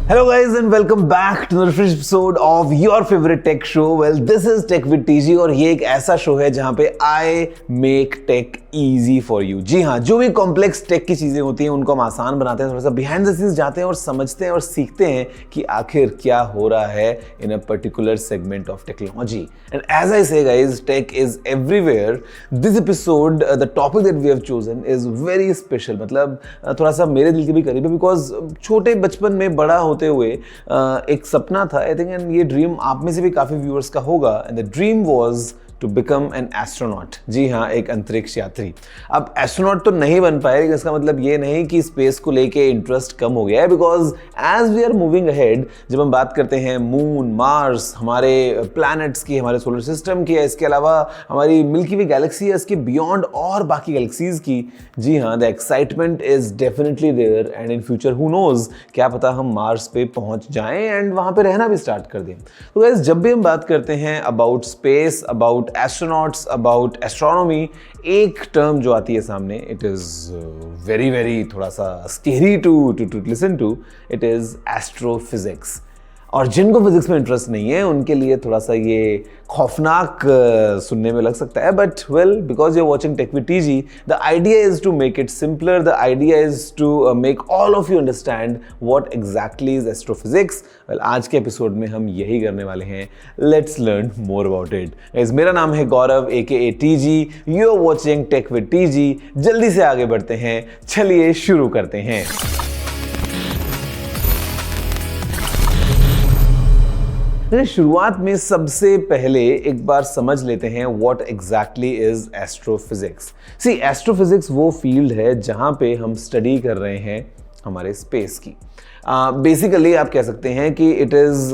Hello guys and welcome back to the fresh episode of your favorite tech show. Well, this is Tech with TG और ये एक ऐसा show है जहां पे I make tech easy for you. जी हाँ, जो भी कॉम्प्लेक्स टेक की चीजें होती हैं उनको हम आसान बनाते हैं, थोड़ा सा बिहाइंड द सीन्स जाते हैं और समझते हैं और सीखते हैं कि आखिर क्या हो रहा है in a particular segment of technology. And as I say guys, tech is everywhere. This episode the topic that we have chosen is very special. मतलब थोड़ा सा मेरे दिल के भी करीब है बिकॉज छोटे बचपन में बड़ा होते हुए एक सपना था आई थिंक, एंड ये ड्रीम आप में से भी काफी व्यूअर्स का होगा. And the dream was to become an astronaut. जी हाँ, एक अंतरिक्ष यात्री. अब एस्ट्रोनॉट तो नहीं बन पाए, लेकिन इसका मतलब ये नहीं कि स्पेस को लेके इंटरेस्ट कम हो गया है, because as we are moving ahead, जब हम बात करते हैं मून, मार्स, हमारे प्लैनेट्स की, हमारे सोलर सिस्टम की, इसके अलावा हमारी मिल्की वे गैलेक्सी है, इसके बियॉन्ड और बाकी गैलेक्सीज की, जी हाँ, the excitement is definitely there. And in future who knows, क्या पता हम मार्स पे पहुंच जाएं एंड वहां पे रहना भी स्टार्ट कर दें. तो गाइस, जब भी हम बात करते हैं about space, about astronauts, about astronomy, एक टर्म जो आती है सामने, इट इज वेरी वेरी थोड़ा सा scary to listen to. It is astrophysics. और जिनको फिजिक्स में इंटरेस्ट नहीं है उनके लिए थोड़ा सा ये खौफनाक सुनने में लग सकता है, but well, because you are watching Tech with TG, the idea is to make it simpler. The idea is to make all of you understand what exactly is astrophysics. Well, आज के एपिसोड में हम यही करने वाले हैं. Let's learn more about it. मेरा नाम है Gaurav AKA TG. You are watching Tech with TG. जल्दी से आगे बढ़ते हैं, चलिए शुरू करते हैं. शुरुआत में सबसे पहले एक बार समझ लेते हैं what exactly is astrophysics. See, astrophysics वो फील्ड है जहां पे हम स्टडी कर रहे हैं हमारे स्पेस की. बेसिकली आप कह सकते हैं कि it is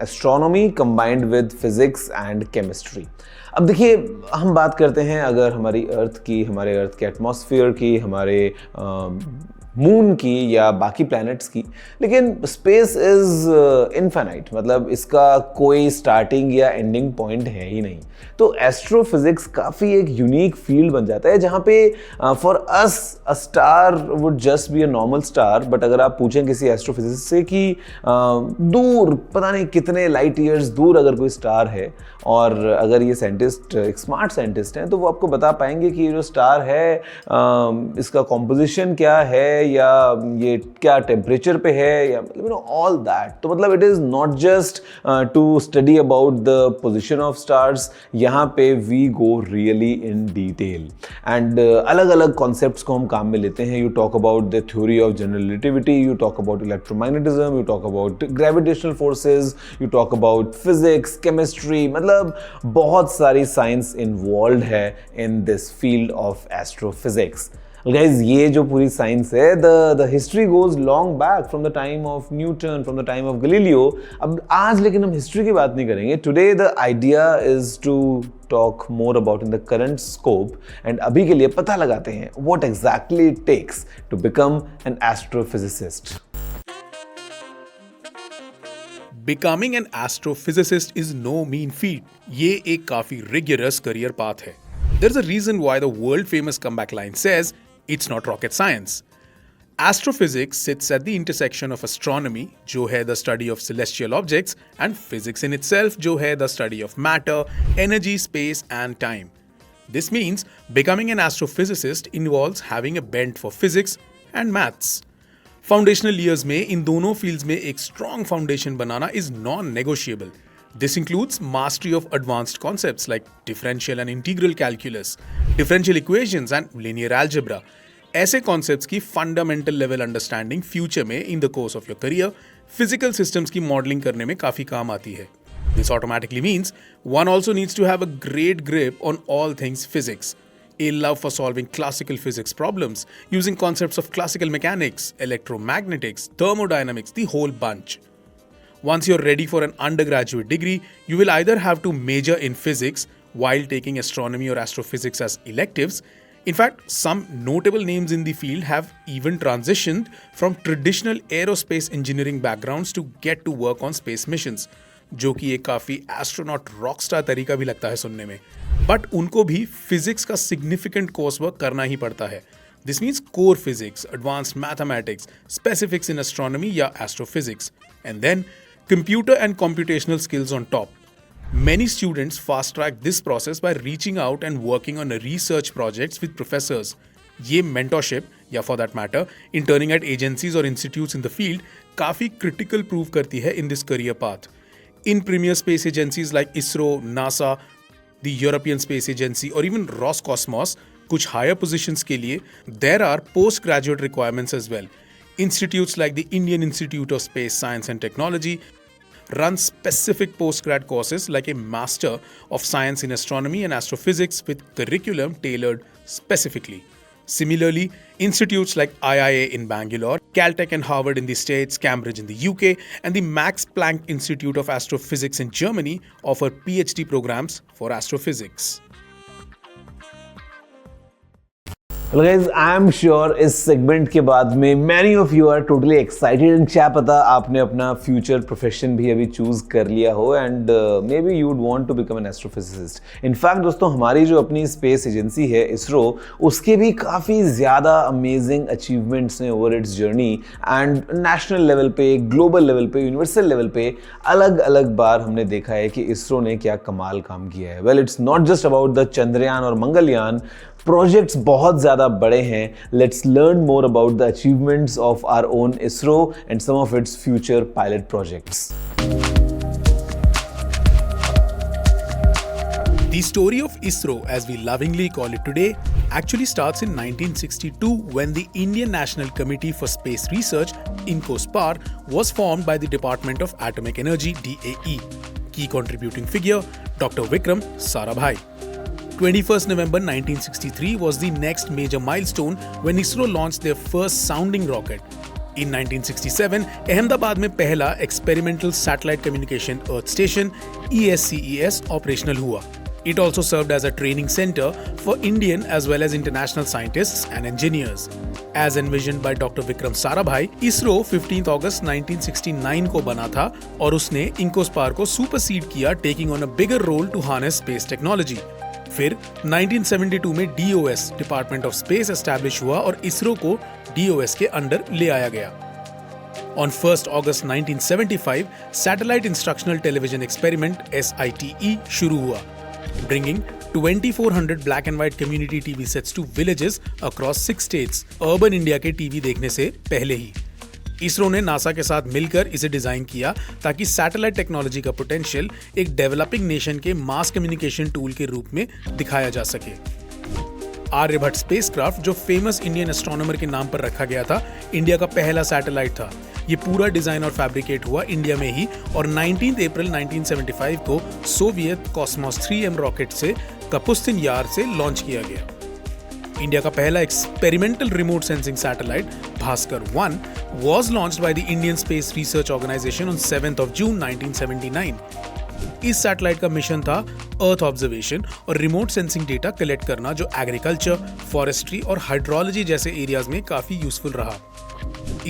astronomy combined with physics and chemistry. अब देखिए, हम बात करते हैं अगर हमारी अर्थ की, हमारे अर्थ के एटमॉस्फेयर की, हमारे मून की या बाकी प्लैनेट्स की, लेकिन स्पेस इज इनफाइनाइट. मतलब इसका कोई स्टार्टिंग या एंडिंग पॉइंट है ही नहीं. तो एस्ट्रोफिजिक्स काफ़ी एक यूनिक फील्ड बन जाता है जहाँ पे for us a star would just be a normal star. But अगर आप पूछें किसी एस्ट्रोफिजिस्ट से कि दूर पता नहीं कितने लाइट ईयर्स दूर अगर कोई स्टार है, और अगर ये साइंटिस्ट एक स्मार्ट साइंटिस्ट हैं, तो वो आपको बता पाएंगे कि ये जो स्टार है इसका कॉम्पोजिशन क्या है, या ये क्या टेम्परेचर पे है, या मतलब ऑल दैट. तो मतलब it is not just to study about the position of stars. यहाँ पे we go really in detail and अलग अलग कॉन्सेप्ट्स को हम काम में लेते हैं. You talk about the theory of general relativity, you talk about electromagnetism, you talk about gravitational forces, you talk about physics, chemistry. मतलब बहुत सारी साइंस इन्वॉल्व है in this field of astrophysics. Guys, ये जो पूरी साइंस है, the history goes long back from the time of Newton, from the time of Galileo. अब आज लेकिन हम हिस्ट्री की बात नहीं करेंगे. Today the idea is to talk more about in the current scope, and अभी के लिए पता लगाते हैं what exactly it takes to become an astrophysicist. Becoming an astrophysicist is no mean feat. ये एक काफी rigorous career path है. There's a reason why the world famous comeback line says it's not rocket science. Astrophysics sits at the intersection of astronomy, जो है the study of celestial objects, and physics in itself, जो है the study of matter, energy, space, and time. This means becoming an astrophysicist involves having a bent for physics and maths. Foundational years में इन दोनों fields में एक strong foundation banana is non-negotiable. This includes mastery of advanced concepts like differential and integral calculus, differential equations and linear algebra. ऐसे concepts की fundamental level understanding future में in the course of your career physical systems की modeling करने में काफी काम आती है. This automatically means one also needs to have a great grip on all things physics. A love for solving classical physics problems using concepts of classical mechanics, electromagnetics, thermodynamics, the whole bunch. Once you're ready for an undergraduate degree, you will either have to major in physics while taking astronomy or astrophysics as electives. In fact, some notable names in the field have even transitioned from traditional aerospace engineering backgrounds to get to work on space missions, जो कि एक काफ़ी astronaut Rockstar तरीका भी लगता है सुनने में. बट उनको भी फिजिक्स का सिग्निफिकेंट कोर्स वर्क करना ही पड़ता है. This means core physics, advanced mathematics, specifics in astronomy या astrophysics, and then computer and computational skills on top. Many students fast track this process by reaching out and working on research projects with professors. ये mentorship या for that matter interning at agencies or institutes in the field काफी critical prove करती है in this career path. In premier space agencies like ISRO, NASA, the European Space Agency or even Roscosmos, कुछ higher positions के लिए there are postgraduate requirements as well. Institutes like the Indian Institute of Space Science and Technology run specific postgrad courses like a Master of Science in Astronomy and Astrophysics with curriculum tailored specifically. Similarly, institutes like IIA in Bangalore, Caltech and Harvard in the States, Cambridge in the UK, and the Max Planck Institute of Astrophysics in Germany offer PhD programs for astrophysics. Well guys, I am sure इस segment के बाद में many of you are totally excited and क्या पता आपने अपना future profession भी अभी choose कर लिया हो and maybe you would want to become an astrophysicist. In fact दोस्तों हमारी जो अपनी space agency है ISRO उसके भी काफ़ी ज़्यादा amazing achievements हैं over its journey and national level पे, global level पे, universal level पे अलग अलग बार हमने देखा है कि ISRO ने क्या कमाल काम किया है. Well, it's not just about the Chandrayaan और मंगलयान. प्रोजेक्ट्स बहुत ज़्यादा बड़े हैं. Let's learn more about the achievements of our own ISRO and some of its future pilot projects. The story of ISRO, as we lovingly call it today, actually starts in 1962 when the Indian National Committee for Space Research, INCOSPAR, was formed by the Department of Atomic Energy, DAE. Key contributing figure, Dr. Vikram Sarabhai. 21st November 1963 was the next major milestone when ISRO launched their first sounding rocket. In 1967, Ahmedabad में पहला experimental satellite communication earth station ESCES operational हुआ. It also served as a training center for Indian as well as international scientists and engineers. As envisioned by Dr. Vikram Sarabhai, ISRO 15 August 1969 को बना था और उसने INCOSPAR को supersede किया, taking on a bigger role to harness space technology. फिर 1972 में DOS department of space establish हुआ और इसरो को DOS के अंडर ले आया गया. On 1st August 1975, satellite instructional television experiment SITE शुरू हुआ, bringing 2400 black and white community TV sets to villages across 6 states. Urban India के टीवी देखने से पहले ही इसरो ने नासा के साथ मिलकर इसे डिजाइन किया ताकि सैटेलाइट टेक्नोलॉजी का पोटेंशियल एक डेवलपिंग नेशन के मास कम्युनिकेशन टूल के रूप में दिखाया जा सके. आर्यभट्ट स्पेसक्राफ्ट, जो फेमस इंडियन एस्ट्रोनॉमर के नाम पर रखा गया था, इंडिया का पहला सैटेलाइट था. ये पूरा डिजाइन और फैब्रिकेट हुआ इंडिया में ही और 19 अप्रैल 1975 को सोवियत कॉस्मोस 3M रॉकेट से कपुस्तिन यार से लॉन्च किया गया. इंडिया का पहला experimental remote sensing satellite Bhaskar 1 was launched by the Indian Space Research Organization on 7th of June 1979. इस सैटेलाइट का मिशन था अर्थ ऑब्जर्वेशन और रिमोट सेंसिंग डेटा कलेक्ट करना, जो एग्रीकल्चर, फॉरेस्ट्री और हाइड्रोलॉजी जैसे एरियाज में काफी यूजफुल रहा.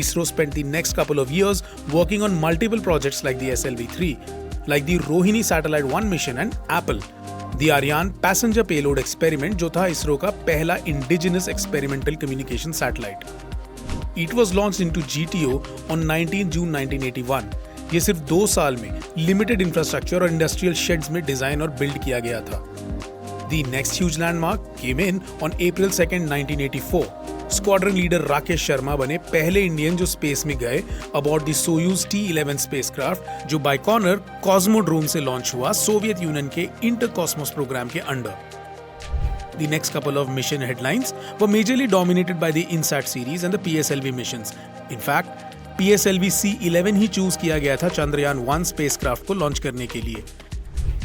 ISRO spent the next couple of years working on multiple projects like the SLV-3, like the Rohini Satellite 1 mission and Apple. The Ariane passenger payload experiment, जो था इसरो का पहला indigenous experimental communication satellite. It was launched into GTO on 19 June 1981. ये सिर्फ 2 साल में limited infrastructure और industrial shades में डिजाइन और बिल्ड किया गया था. The next huge landmark came in on April 2nd, 1984. Squadron leader Rakesh Sharma बने पहले इंडियन जो स्पेस में गए अबॉर्ड द सोयूज T-11 स्पेसक्राफ्ट, जो बाइकॉनर कॉस्मोड्रोम से लॉन्च हुआ सोवियत यूनियन के इंटरकॉस्मोस प्रोग्राम के under. The next couple of mission headlines were majorly dominated by the INSAT series and the PSLV missions. In fact, PSLV C-11 he choose किया गया था Chandrayaan 1 spacecraft को launch करने के लिए.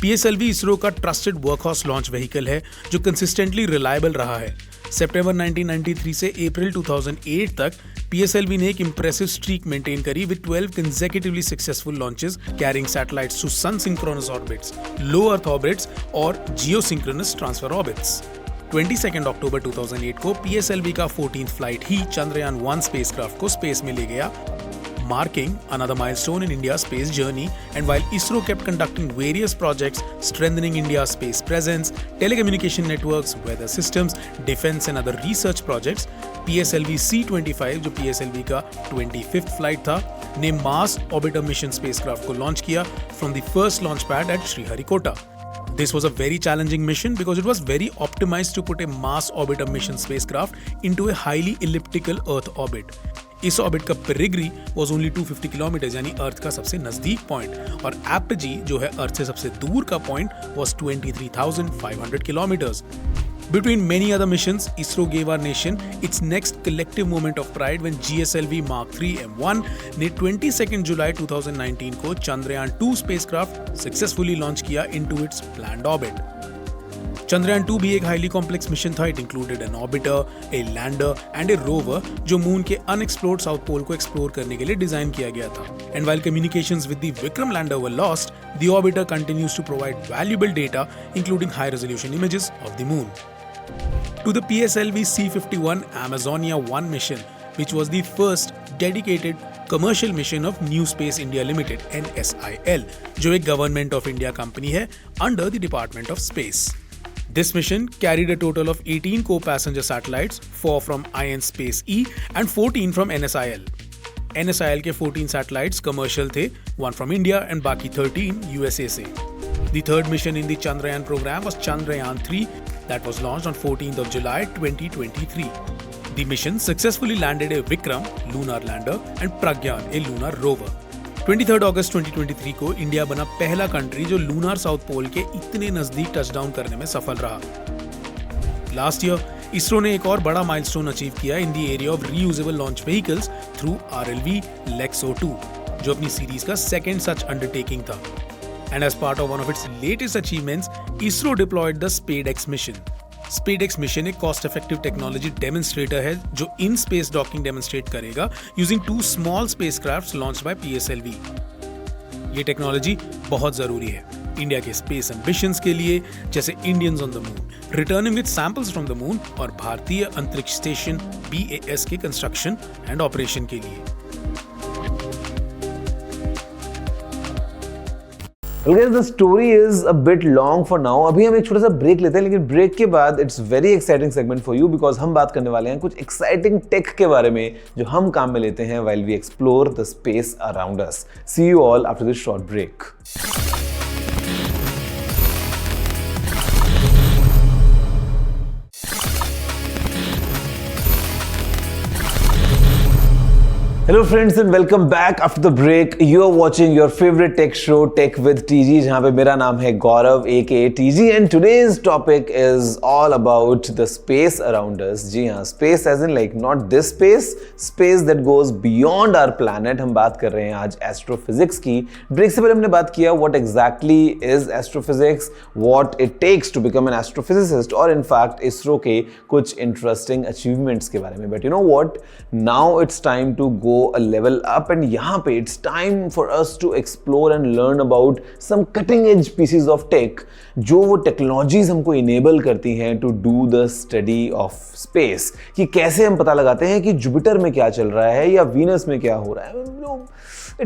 PSLV इसरो का ट्रस्टेड वर्कहॉर्स लॉन्च व्हीकल है जो कंसिस्टेंटली रिलायबल रहा है. सितंबर 1993 से अप्रैल 2008 तक PSLV ने एक इंप्रेसिव स्ट्रीक मेंटेन करी with 12 consecutively successful launches carrying satellites to sun synchronous orbits, low earth orbits और geosynchronous transfer orbits. 22 अक्टूबर 2008 को PSLV का 14th फ्लाइट ही चंद्रयान 1 स्पेसक्राफ्ट को स्पेस में ले गया. marking another milestone in India's space journey. And while ISRO kept conducting various projects strengthening India's space presence, telecommunication networks, weather systems, defense and other research projects, PSLV C-25 जो PSLV का 25th flight था ने Mars orbiter mission spacecraft को launch किया from the first launch pad at Sriharikota. This was a very challenging mission because it was very optimized to put a Mars orbiter mission spacecraft into a highly elliptical Earth orbit. इस orbit का पेरिग्री was only 250 kilometre यानी अर्थ का सबसे नजदीक point और apogee जो है अर्थ से सबसे दूर का point was 23,500 kilometres. Between many other missions, ISRO gave our nation its next collective moment of pride when GSLV Mark 3 M1 ने 22 जुलाई 2019 को Chandrayaan-2 spacecraft successfully launch किया into its planned orbit. Chandrayaan-2 भी एक highly complex mission था. It included an orbiter, a lander and a rover जो moon के unexplored South Pole को explore करने के लिए डिजाइन किया गया था. And while communications with the Vikram lander were lost, the orbiter continues to provide valuable data including high-resolution images of the moon. To the PSLV C-51 Amazonia 1 mission, which was the first dedicated commercial mission of New Space India Limited (NSIL), जो एक Government of India company है under the Department of Space. This mission carried a total of 18 co-passenger satellites, 4 from INSpace E and 14 from NSIL. NSIL के 14 satellites commercial थे, 1 from India and बाकी 13 USA से. The third mission in the Chandrayaan program was Chandrayaan-3 that was launched on 14th of July 2023. The mission successfully landed a Vikram lunar lander and Pragyan a lunar rover. 23rd August 2023 को India बना पहला country जो lunar south pole के इतने नजदीक touchdown करने में सफल रहा. लास्ट ईयर इसरो ने एक और बड़ा माइलस्टोन अचीव किया in the area of reusable launch vehicles through RLV LEXO-2 जो अपनी सीरीज का सेकेंड सच अंडरटेकिंग था. And as part of one of its latest achievements, ISRO deployed the SpadeX mission. SpadeX mission एक cost-effective technology demonstrator है जो in-space docking demonstrate करेगा using 2 small spacecrafts launched by PSLV. ये technology बहुत जरूरी है India के स्पेस एम्बिशंस के लिए, जैसे Indians on the moon, returning with samples from the moon और भारतीय अंतरिक्ष स्टेशन BAS के कंस्ट्रक्शन एंड ऑपरेशन के लिए. Guys, the story is a bit long for now. अभी हम एक छोटा सा ब्रेक लेते हैं, लेकिन ब्रेक के बाद it's very exciting segment for you because हम बात करने वाले हैं कुछ एक्साइटिंग टेक के बारे में जो हम काम में लेते हैं while we explore the space around us. See you all after this short break. Hello friends and welcome back after the break. You are watching your favorite tech show Tech with TG जहाँ पे मेरा नाम है Gaurav aka TG and today's topic is all about the space around us. जी हाँ, space as in like not this space, space that goes beyond our planet. हम बात कर रहे हैं आज astrophysics की. ब्रेक से पहले हमने बात किया what exactly is astrophysics, what it takes to become an astrophysicist और in fact ISRO के कुछ interesting achievements के बारे में. But you know what? Now it's time to go a level up and यहाँ पे it's time for us to explore and learn about some cutting edge pieces of tech जो वो technologies हमको enable करती हैं to do the study of space. कि कैसे हम पता लगाते हैं कि जुपिटर में क्या चल रहा है या वीनस में क्या हो रहा है.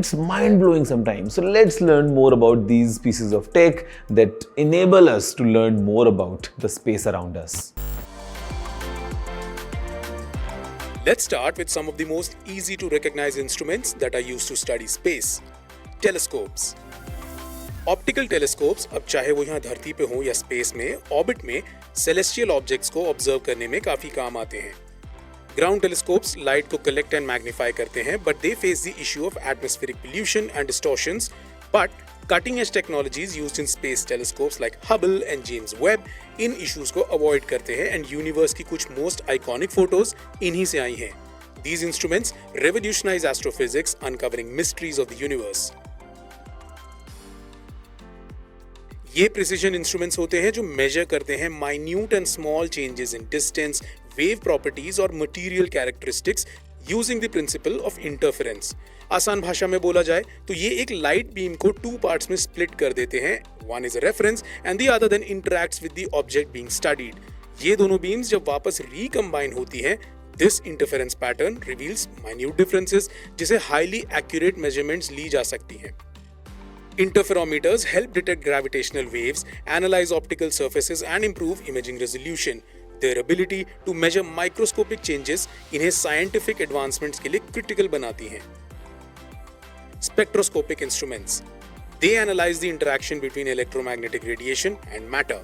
It's mind-blowing sometimes. So let's learn more about these pieces of tech that enable us to learn more about the space around us. Let's start with some of the most easy to recognize instruments that are used to study space. Telescopes. Optical telescopes, अब चाहे वो यहाँ धरती पे हो या space में, orbit में सेलेस्टियल ऑब्जेक्ट्स को ऑब्जर्व करने में काफी काम आते हैं. ग्राउंड टेलीस्कोप्स लाइट को कलेक्ट एंड मैग्नीफाई करते हैं, but they face the issue of atmospheric pollution and distortions. But cutting edge technologies used in space telescopes like Hubble and James Webb in issues को avoid करते हैं and universe की कुछ most iconic photos इन्हीं से आई हैं. These instruments revolutionize astrophysics, uncovering mysteries of the universe. ये precision instruments होते हैं जो measure करते हैं minute and small changes in distance, wave properties और material characteristics using the principle of interference. आसान भाषा में बोला जाए तो ये एक लाइट बीम को 2 पार्ट्स में स्प्लिट कर देते हैं. One is a reference and the other then interacts with the object being studied. ये दोनों बीम्स जब वापस रिकम्बाइन होती हैं, This interference pattern reveals minute differences जिसे highly accurate measurements ली जा सकती हैं. Interferometers help detect gravitational waves, analyze optical surfaces and improve imaging resolution. Their ability to measure microscopic changes इन्हें scientific advancements के लिए critical बनाती हैं. Spectroscopic instruments. They analyze the interaction between electromagnetic radiation and matter,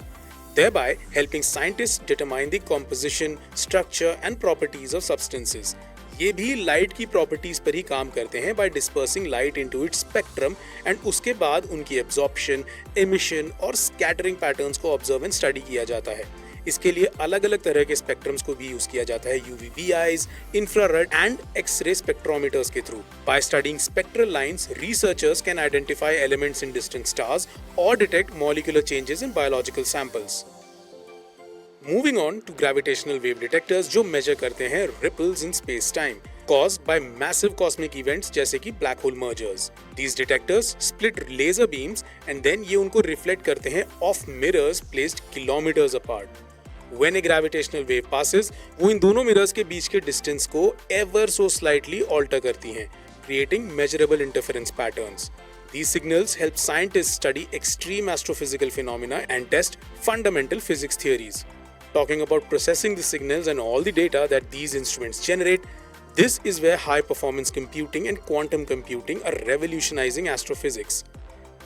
thereby helping scientists determine the composition, structure and properties of substances. ये भी light की properties पर ही काम करते हैं by dispersing light into its spectrum and उसके बाद उनकी absorption, emission और scattering patterns को observe and study किया जाता है. इसके लिए अलग अलग तरह के स्पेक्ट्रम्स को भी यूज किया जाता है UVBIs, infrared and X-ray spectrometers के through. By studying spectral lines, researchers can identify elements in distant stars or detect molecular changes in biological samples. Moving on to gravitational wave detectors जो measure करते हैं ripples in space-time caused by massive cosmic events जैसे कि black hole mergers. These detectors split laser beams and then ये उनको reflect करते हैं off mirrors placed kilometers apart. When a gravitational wave passes, वो इन दोनों mirrors के बीच के distance को ever so slightly alter करती हैं, creating measurable interference patterns. These signals help scientists study extreme astrophysical phenomena and test fundamental physics theories. Talking about processing the signals and all the data that these instruments generate, this is where high-performance computing and quantum computing are revolutionizing astrophysics.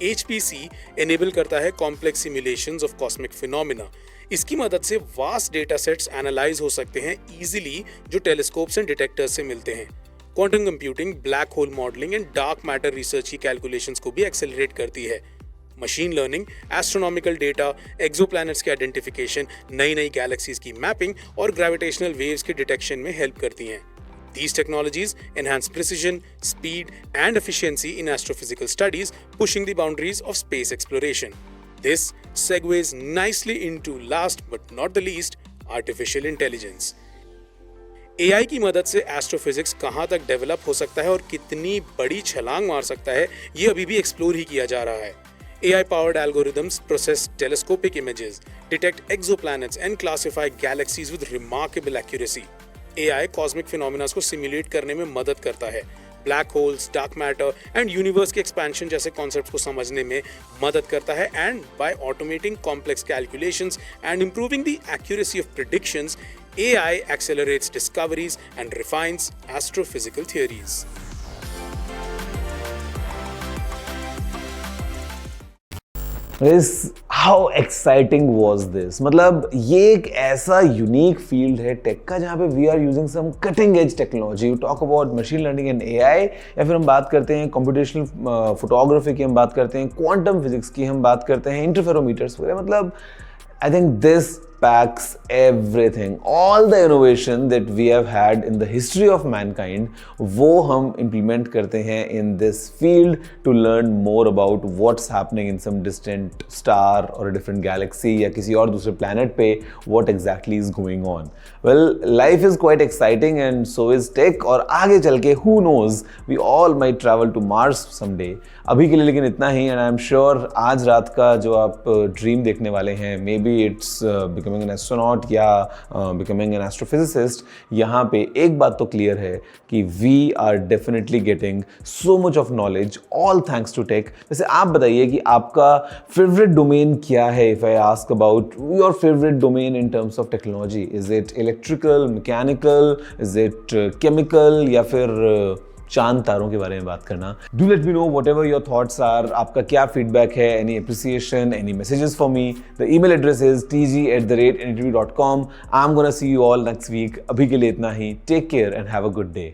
HPC enable करता है complex simulations of cosmic phenomena. इसकी मदद से vast data sets analyze हो सकते हैं easily जो telescopes and detectors से मिलते हैं. Quantum computing, black hole modeling and dark matter research की calculations को भी accelerate करती है. Machine learning, astronomical data, exoplanets के identification, नई galaxies की mapping और gravitational waves के detection में help करती हैं. These technologies enhance precision, speed and efficiency in astrophysical studies, pushing the boundaries of space exploration. This segues nicely into last but not the least, artificial intelligence. AI की मदद से astrophysics कहाँ तक develop हो सकता है और कितनी बड़ी छलांग मार सकता है, ये अभी भी एक्सप्लोर ही किया जा रहा है. AI-powered algorithms process telescopic images, detect exoplanets and classify galaxies with remarkable accuracy. AI cosmic phenomena को सिमुलेट करने में मदद करता है. Black holes, dark matter and universe के एक्सपेंशन जैसे कॉन्सेप्ट्स को समझने में मदद करता है and by automating complex calculations and improving the accuracy of predictions, AI accelerates discoveries and refines astrophysical theories. How exciting was this? मतलब ये एक ऐसा यूनिक फील्ड है टेक का जहाँ पे we are using some cutting edge technology. You talk about machine learning and AI, या फिर हम बात करते हैं कंप्यूटेशनल फोटोग्राफी की, हम बात करते हैं क्वांटम फिजिक्स की, हम बात करते हैं इंटरफेरोमीटर्स वगैरह. मतलब I think this packs everything. All the innovation that we have had in the history of mankind, वो हम implement करते हैं in this field to learn more about what's happening in some distant star or a different galaxy या किसी और दूसरे planet पे what exactly is going on. Well, life is quite exciting and so is tech, और आगे चल के who knows, we all might travel to Mars someday. अभी के लिए लेकिन इतना ही, and I'm sure आज रात का जो आप ड्रीम देखने वाले हैं, maybe it's becoming an astronaut या becoming an astrophysicist, यहाँ पे एक बात तो क्लियर है कि we are definitely getting so much of knowledge all thanks to tech. वैसे आप बताइए कि आपका favorite domain क्या है? If I ask about your favorite domain in terms of technology, is it electrical, mechanical, is it chemical, या फिर चांद तारों के बारे में बात करना? Do let me know whatever your thoughts are. आपका क्या feedback है? Any appreciation? Any messages for me? The email address is tg@nitv.com. I'm gonna see you all next week. अभी के लिए इतना ही. Take care and have a good day.